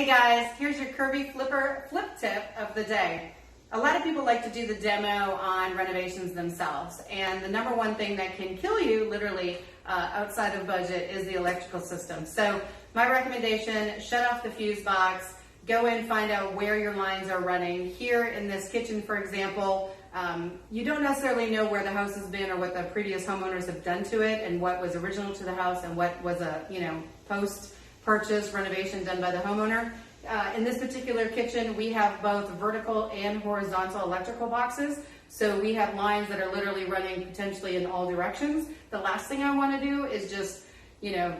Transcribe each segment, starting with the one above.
Hey guys, here's your Curvy flip tip of the day. A lot of people like to do the demo on renovations themselves, and the number one thing that can kill you, literally, outside of budget is the electrical system. So my recommendation, shut off the fuse box, go in, find out where your lines are running. Here in this kitchen, for example, you don't necessarily know where the house has been or what the previous homeowners have done to it and what was original to the house and what was a post-purchase renovation done by the homeowner. In this particular kitchen, we have both vertical and horizontal electrical boxes. So we have lines that are literally running potentially in all directions. The last thing I want to do is just,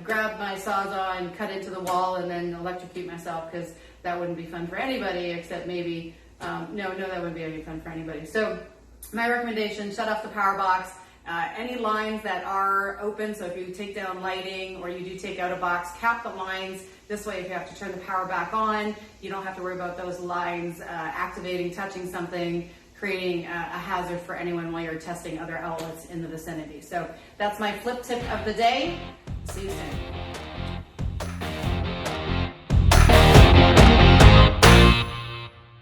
grab my Sawzall and cut into the wall and then electrocute myself, because that wouldn't be fun for anybody except maybe, that wouldn't be any fun for anybody. So my recommendation, shut off the power box. Any lines that are open, so if you take down lighting or you do take out a box, cap the lines. This way, if you have to turn the power back on, you don't have to worry about those lines activating, touching something, creating a hazard for anyone while you're testing other outlets in the vicinity. So that's my flip tip of the day. See you soon.